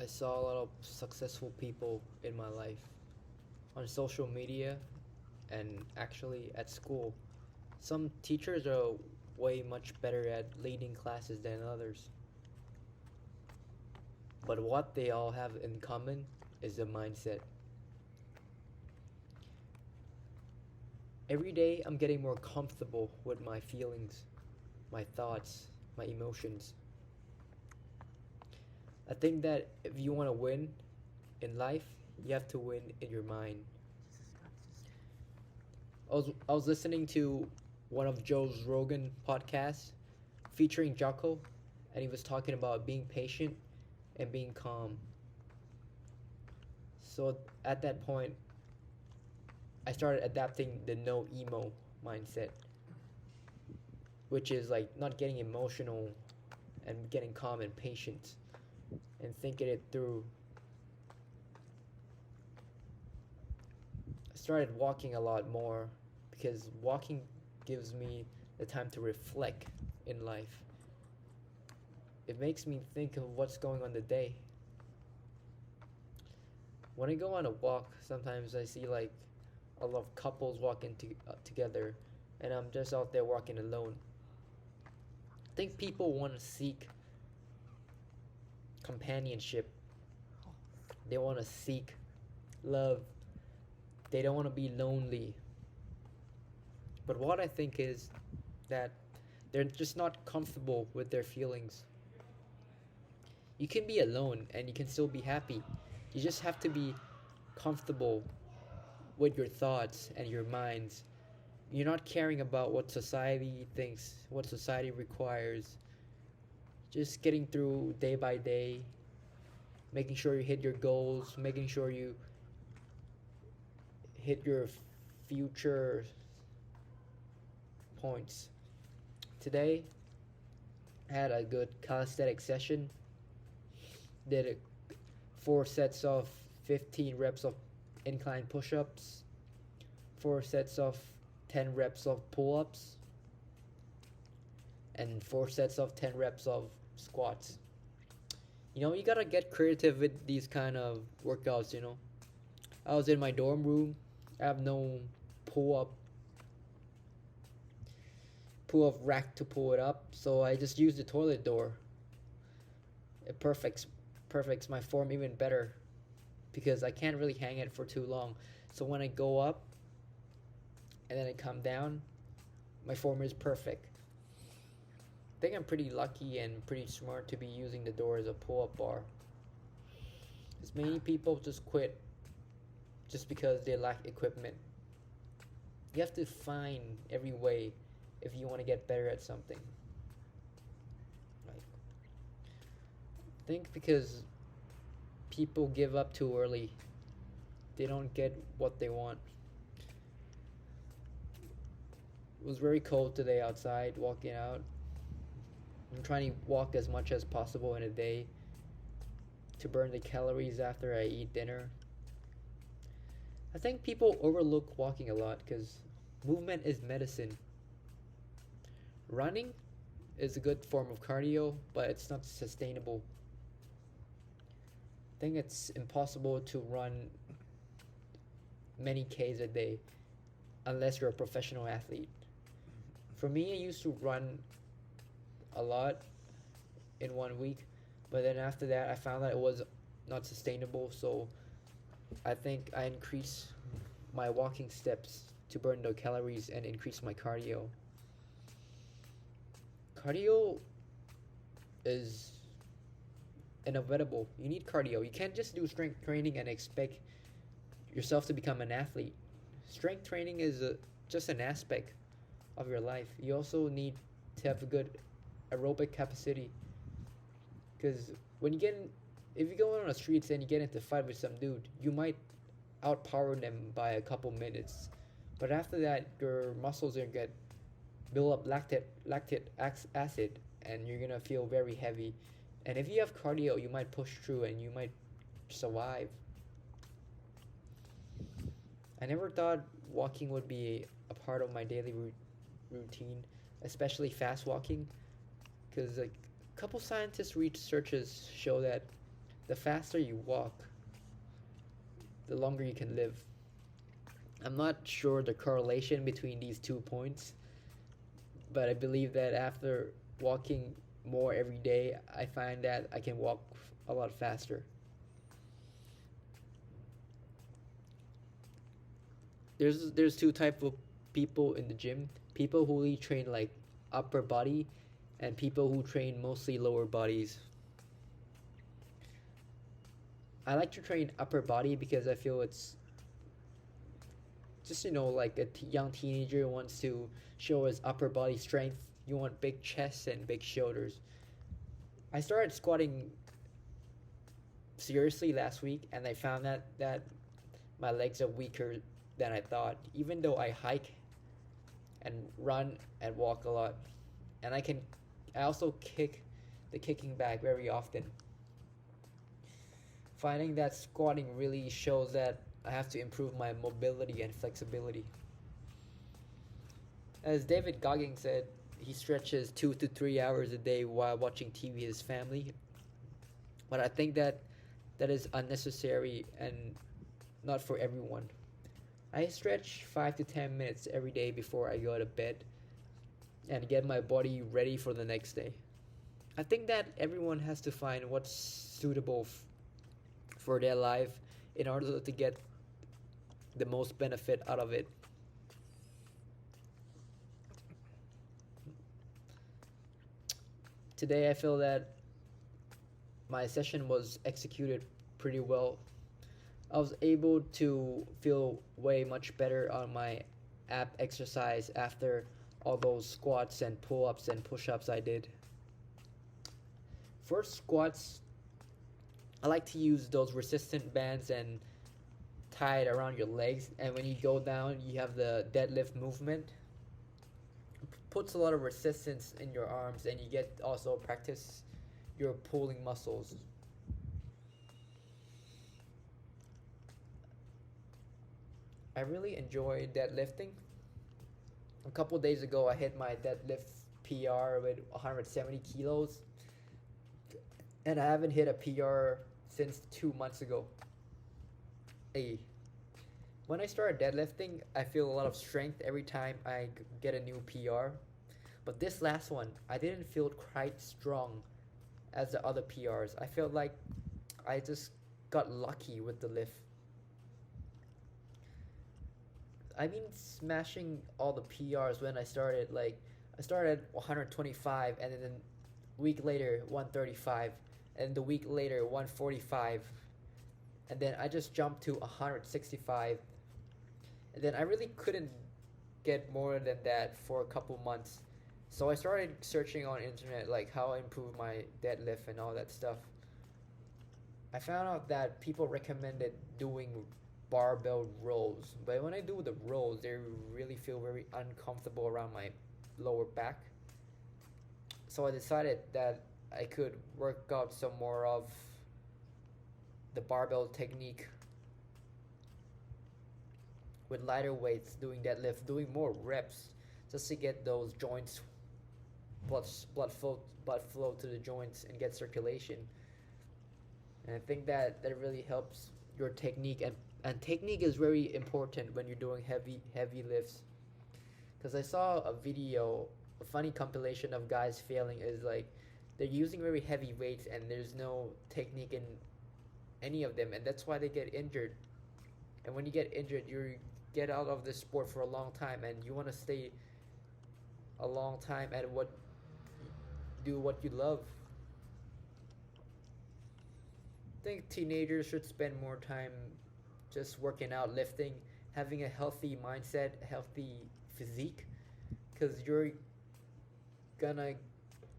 I saw a lot of successful people in my life on social media and actually at school. Some teachers are way much better at leading classes than others, but what they all have in common is a mindset. Every day I'm getting more comfortable with my feelings, my thoughts, my emotions. I think that if you want to win in life, you have to win in your mind. I was listening to one of Joe Rogan podcasts featuring Jocko, and he was talking about being patient and being calm. So at that point, I started adapting the no emo mindset, which is like not getting emotional and getting calm and patient and thinking it through. I started walking a lot more because walking gives me the time to reflect in life. It makes me think of what's going on the day. When I go on a walk, sometimes I see like a lot of couples walking together, and I'm just out there walking alone. I think people want to seek companionship. They want to seek love. They don't want to be lonely. But what I think is that they're just not comfortable with their feelings. You can be alone and you can still be happy. You just have to be comfortable with your thoughts and your minds. You're not caring about what society thinks, what society requires. Just getting through day by day, making sure you hit your goals, making sure you hit your future points. Today, I had a good calisthenic session. Did 4 sets of 15 reps of incline push ups, 4 sets of 10 reps of pull ups, and 4 sets of 10 reps of squats. You gotta get creative with these kind of workouts. I was in my dorm room. I have no pull up rack to pull it up, so I just used the toilet door. It perfects my form even better because I can't really hang it for too long. So when I go up and then I come down, my form is perfect. I think I'm pretty lucky and pretty smart to be using the door as a pull-up bar. Because many people just quit just because they lack equipment. You have to find every way if you want to get better at something. Like, I think because people give up too early, they don't get what they want. It was very cold today outside, walking out. I'm trying to walk as much as possible in a day to burn the calories after I eat dinner. I think people overlook walking a lot because movement is medicine. Running is a good form of cardio, but it's not sustainable. I think it's impossible to run many Ks a day unless you're a professional athlete. For me, I used to run a lot in 1 week, but then after that, I found that it was not sustainable, so I think I increased my walking steps to burn the calories and increase my cardio. Cardio is inevitable. You need cardio. You can't just do strength training and expect yourself to become an athlete. Strength training is just an aspect of your life. You also need to have a good aerobic capacity. Because if you go on the streets and you get into a fight with some dude, you might outpower them by a couple minutes. But after that, your muscles are gonna build up lactic acid, and you're gonna feel very heavy. And if you have cardio, you might push through and you might survive. I never thought walking would be a part of my daily routine, especially fast walking, because like a couple scientists researches show that the faster you walk, the longer you can live. I'm not sure the correlation between these 2 points, but I believe that after walking more every day, I find that I can walk a lot faster. There's two type of people in the gym. People who really train like upper body, and people who train mostly lower bodies. I like to train upper body because I feel it's just like a young teenager wants to show his upper body strength. You want big chests and big shoulders. I started squatting seriously last week, and I found that my legs are weaker than I thought. Even though I hike and run and walk a lot, and I also kick the kicking bag very often. Finding that squatting really shows that I have to improve my mobility and flexibility. As David Goggins said, he stretches 2 to 3 hours a day while watching TV with his family. But I think that is unnecessary and not for everyone. I stretch 5 to 10 minutes every day before I go to bed and get my body ready for the next day. I think that everyone has to find what's suitable for their life in order to get the most benefit out of it. Today I feel that my session was executed pretty well. I was able to feel way much better on my ab exercise after all those squats and pull ups and push ups I did. For squats, I like to use those resistant bands and tie it around your legs. And when you go down, you have the deadlift movement. It puts a lot of resistance in your arms, and you get also practice your pulling muscles. I really enjoy deadlifting. A couple days ago, I hit my deadlift PR with 170 kilos, and I haven't hit a PR since 2 months ago. Hey, when I start deadlifting, I feel a lot of strength every time I get a new PR. But this last one, I didn't feel quite strong as the other PRs. I felt like I just got lucky with the lift. I've been smashing all the PRs when I started. Like, I started 125, and then a week later 135, and the week later 145, and then I just jumped to 165, and then I really couldn't get more than that for a couple months. So I started searching on internet like how I improve my deadlift and all that stuff. I found out that people recommended doing barbell rows, but when I do the rows, they really feel very uncomfortable around my lower back. So I decided that I could work out some more of the barbell technique with lighter weights, doing deadlift, doing more reps, just to get those joints blood blood flow to the joints and get circulation. And I think that really helps your technique, and technique is very important when you're doing heavy lifts. Because I saw a video, a funny compilation of guys failing is like they're using very heavy weights and there's no technique in any of them, and that's why they get injured. And when you get injured, you get out of the sport for a long time, and you want to stay a long time at what you love. I think teenagers should spend more time just working out, lifting, having a healthy mindset, healthy physique, because you're gonna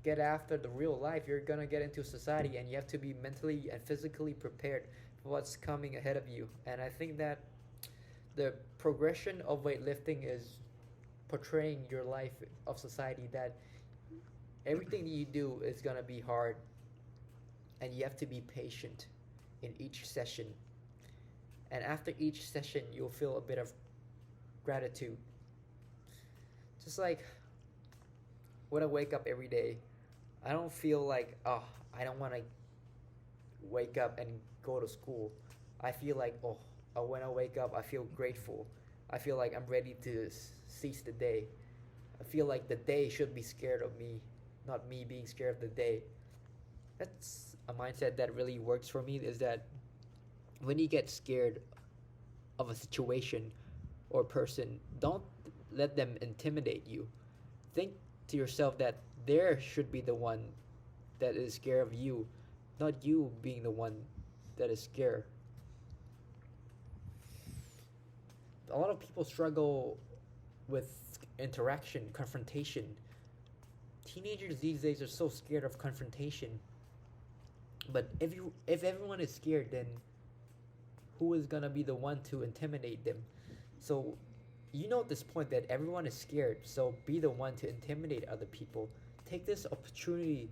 get after the real life. You're gonna get into society, and you have to be mentally and physically prepared for what's coming ahead of you. And I think that the progression of weightlifting is portraying your life of society, that everything you do is gonna be hard, and you have to be patient in each session. And after each session, you'll feel a bit of gratitude. Just like when I wake up every day, I don't feel like, oh, I don't want to wake up and go to school, I feel like, oh, when I wake up, I feel grateful. I feel like I'm ready to seize the day. I feel like the day should be scared of me, not me being scared of the day. That's a mindset that really works for me, is that when you get scared of a situation or person, don't let them intimidate you. Think to yourself that there should be the one that is scared of you, not you being the one that is scared. A lot of people struggle with interaction, confrontation. Teenagers these days are so scared of confrontation. But if everyone is scared, then who is gonna be the one to intimidate them? So you know at this point that everyone is scared, so be the one to intimidate other people. Take this opportunity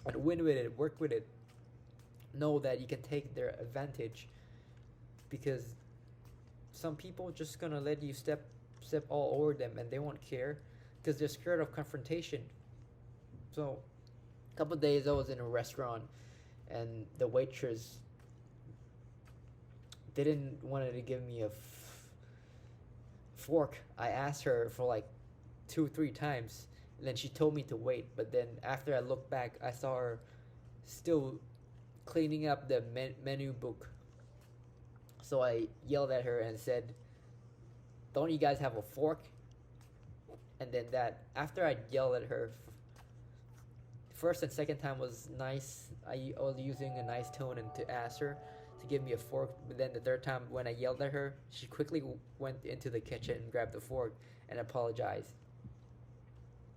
and win with it, work with it. Know that you can take their advantage, because some people just gonna let you step all over them and they won't care because they're scared of confrontation. So a couple of days I was in a restaurant and the waitress didn't want to give me a fork. I asked her for like 2 3 times, and then she told me to wait. But then after I looked back, I saw her still cleaning up the menu book. So I yelled at her and said, "Don't you guys have a fork?" And then that after I yelled at her, first and second time was nice. I was using a nice tone and to ask her to give me a fork. But then the third time when I yelled at her, she quickly went into the kitchen and grabbed the fork and apologized.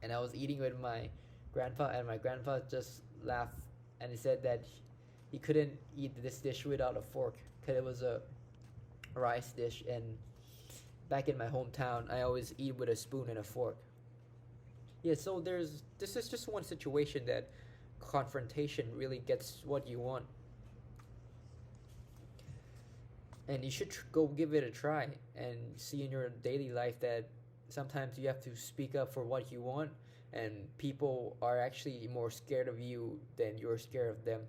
And I was eating with my grandpa, and my grandpa just laughed and he said that he couldn't eat this dish without a fork because it was a rice dish, and back in my hometown I always eat with a spoon and a fork. Yeah, so this is just one situation that confrontation really gets what you want, and you should go give it a try and see in your daily life that sometimes you have to speak up for what you want, and people are actually more scared of you than you're scared of them.